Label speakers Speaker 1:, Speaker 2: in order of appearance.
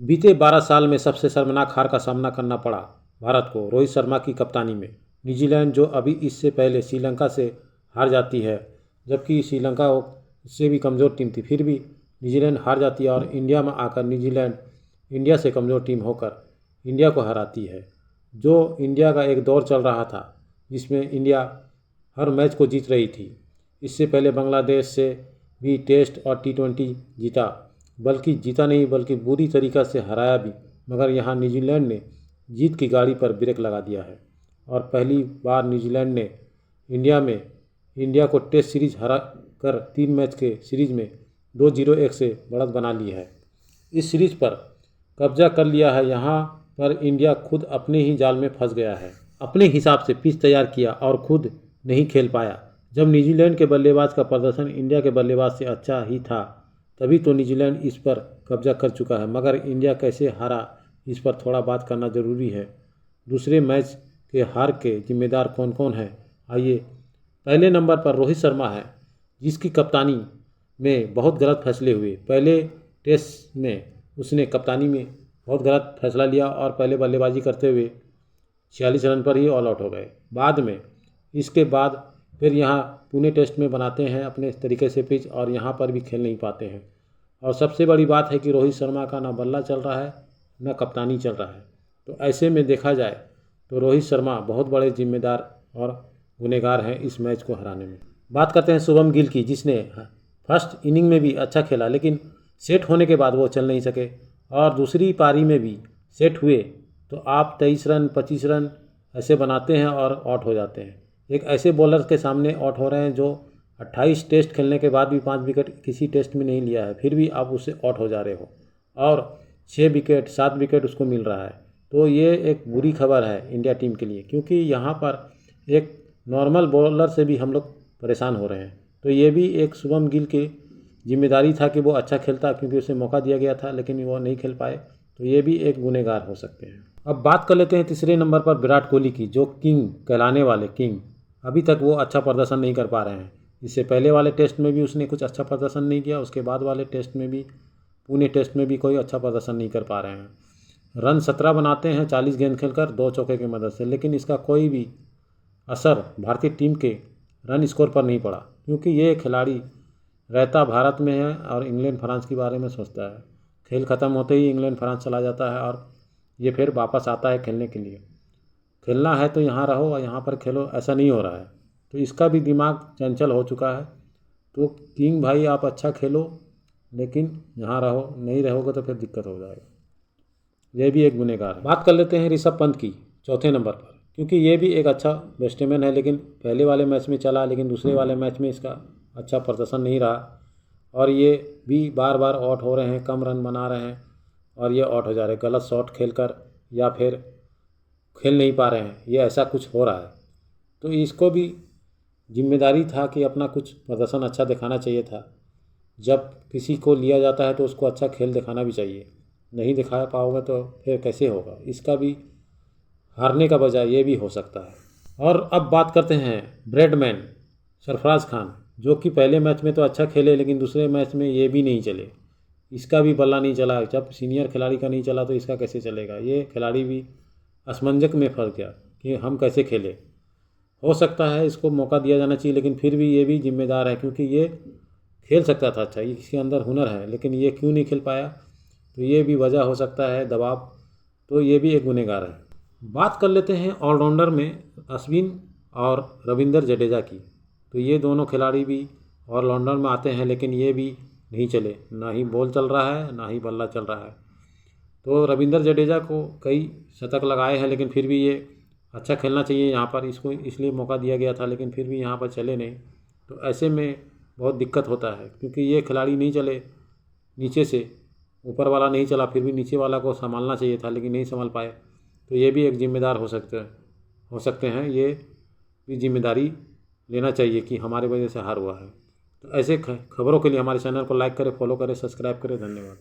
Speaker 1: बीते 12 साल में सबसे शर्मनाक हार का सामना करना पड़ा भारत को रोहित शर्मा की कप्तानी में। न्यूजीलैंड जो अभी इससे पहले श्रीलंका से हार जाती है, जबकि श्रीलंका इससे भी कमज़ोर टीम थी, फिर भी न्यूजीलैंड हार जाती है और इंडिया में आकर न्यूजीलैंड इंडिया से कमज़ोर टीम होकर इंडिया को हराती है। जो इंडिया का एक दौर चल रहा था जिसमें इंडिया हर मैच को जीत रही थी। इससे पहले बांग्लादेश से भी टेस्ट और T20 जीता, बल्कि जीता नहीं बल्कि बुरी तरीक़ा से हराया भी, मगर यहाँ न्यूजीलैंड ने जीत की गाड़ी पर ब्रेक लगा दिया है और पहली बार न्यूजीलैंड ने इंडिया को टेस्ट सीरीज हरा कर 3 मैच के सीरीज में 2-0 से बढ़त बना ली है। इस सीरीज पर कब्जा कर लिया है। यहाँ पर इंडिया खुद अपने ही जाल में फंस गया है। अपने हिसाब से पिच तैयार किया और खुद नहीं खेल पाया। जब न्यूजीलैंड के बल्लेबाज का प्रदर्शन इंडिया के बल्लेबाज से अच्छा ही था, तभी तो न्यूजीलैंड इस पर कब्जा कर चुका है। मगर इंडिया कैसे हारा, इस पर थोड़ा बात करना ज़रूरी है। दूसरे मैच के हार के जिम्मेदार कौन कौन हैं, आइए। पहले नंबर पर रोहित शर्मा है, जिसकी कप्तानी में बहुत गलत फैसले हुए। पहले टेस्ट में उसने कप्तानी में बहुत गलत फैसला लिया और पहले बल्लेबाजी करते हुए 46 रन पर ही ऑल आउट हो गए। बाद में इसके बाद फिर यहाँ पुणे टेस्ट में बनाते हैं अपने तरीके से पिच और यहाँ पर भी खेल नहीं पाते हैं। और सबसे बड़ी बात है कि रोहित शर्मा का ना बल्ला चल रहा है ना कप्तानी चल रहा है। तो ऐसे में देखा जाए तो रोहित शर्मा बहुत बड़े जिम्मेदार और गुनहगार हैं इस मैच को हराने में। बात करते हैं शुभम गिल की, जिसने फर्स्ट इनिंग में भी अच्छा खेला, लेकिन सेट होने के बाद वो चल नहीं सके और दूसरी पारी में भी सेट हुए तो आप 23 रन 25 रन ऐसे बनाते हैं और आउट हो जाते हैं। एक ऐसे बॉलर के सामने आउट हो रहे हैं जो 28 टेस्ट खेलने के बाद भी 5 विकेट किसी टेस्ट में नहीं लिया है, फिर भी आप उससे आउट हो जा रहे हो और 6 विकेट 7 विकेट उसको मिल रहा है। तो ये एक बुरी खबर है इंडिया टीम के लिए, क्योंकि यहाँ पर एक नॉर्मल बॉलर से भी हम लोग परेशान हो रहे हैं। तो ये भी एक शुभम गिल की जिम्मेदारी था कि वो अच्छा खेलता, क्योंकि उसे मौका दिया गया था लेकिन वो नहीं खेल पाए। तो ये भी एक गुनहगार हो सकते हैं। अब बात कर लेते हैं तीसरे नंबर पर विराट कोहली की, जो किंग कहलाने वाले किंग। अभी तक वो अच्छा प्रदर्शन नहीं कर पा रहे हैं। इससे पहले वाले टेस्ट में भी उसने कुछ अच्छा प्रदर्शन नहीं किया, उसके बाद वाले टेस्ट में भी पुणे टेस्ट में भी कोई अच्छा प्रदर्शन नहीं कर पा रहे हैं। रन 17 बनाते हैं 40 गेंद खेलकर 2 चौके की मदद से, लेकिन इसका कोई भी असर भारतीय टीम के रन स्कोर पर नहीं पड़ा, क्योंकि ये खिलाड़ी रहता भारत में है और इंग्लैंड फ्रांस के बारे में सोचता है। खेल ख़त्म होते ही इंग्लैंड फ्रांस चला जाता है और ये फिर वापस आता है खेलने के लिए। खेलना है तो यहाँ रहो और यहाँ पर खेलो, ऐसा नहीं हो रहा है। तो इसका भी दिमाग चंचल हो चुका है। तो किंग भाई आप अच्छा खेलो, लेकिन यहाँ रहो, नहीं रहोगे तो फिर दिक्कत हो जाएगा। ये भी एक गुनहगार है। बात कर लेते हैं ऋषभ पंत की चौथे नंबर पर, क्योंकि ये भी एक अच्छा बैट्समैन है, लेकिन पहले वाले मैच में चला, लेकिन दूसरे वाले मैच में इसका अच्छा प्रदर्शन नहीं रहा और ये भी बार बार आउट हो रहे हैं, कम रन बना रहे हैं और ये आउट हो जा रहे हैं गलत शॉट खेलकर, या फिर खेल नहीं पा रहे हैं, ये ऐसा कुछ हो रहा है। तो इसको भी जिम्मेदारी था कि अपना कुछ प्रदर्शन अच्छा दिखाना चाहिए था। जब किसी को लिया जाता है तो उसको अच्छा खेल दिखाना भी चाहिए। नहीं दिखा पाओगे तो फिर कैसे होगा। इसका भी हारने का बजाय ये भी हो सकता है। और अब बात करते हैं ब्रेडमैन सरफराज खान, जो कि पहले मैच में तो अच्छा खेले, लेकिन दूसरे मैच में ये भी नहीं चले। इसका भी बल्ला नहीं चला। जब सीनियर खिलाड़ी का नहीं चला तो इसका कैसे चलेगा। ये खिलाड़ी भी असमंजस में फंस गया कि हम कैसे खेले। हो सकता है इसको मौका दिया जाना चाहिए, लेकिन फिर भी ये भी जिम्मेदार है, क्योंकि ये खेल सकता था अच्छा, इसके अंदर हुनर है, लेकिन ये क्यों नहीं खेल पाया। तो ये भी वजह हो सकता है, दबाव। तो ये भी एक गुनहगार है। बात कर लेते हैं ऑलराउंडर में अश्विन और रविंद्र जडेजा की। तो ये दोनों खिलाड़ी भी ऑलराउंडर में आते हैं, लेकिन ये भी नहीं चले। ना ही बॉल चल रहा है ना ही बल्ला चल रहा है। तो रविंद्र जडेजा को कई शतक लगाए हैं, लेकिन फिर भी ये अच्छा खेलना चाहिए यहाँ पर, इसको इसलिए मौका दिया गया था, लेकिन फिर भी यहाँ पर चले नहीं। तो ऐसे में बहुत दिक्कत होता है, क्योंकि ये खिलाड़ी नहीं चले, नीचे से ऊपर वाला नहीं चला, फिर भी नीचे वाला को संभालना चाहिए था, लेकिन नहीं संभाल पाए। तो ये भी एक जिम्मेदार हो सकते हैं। ये भी जिम्मेदारी लेना चाहिए कि हमारे वजह से हार हुआ है। तो ऐसे खबरों के लिए हमारे चैनल को लाइक करें, फॉलो करें, सब्सक्राइब करें। धन्यवाद।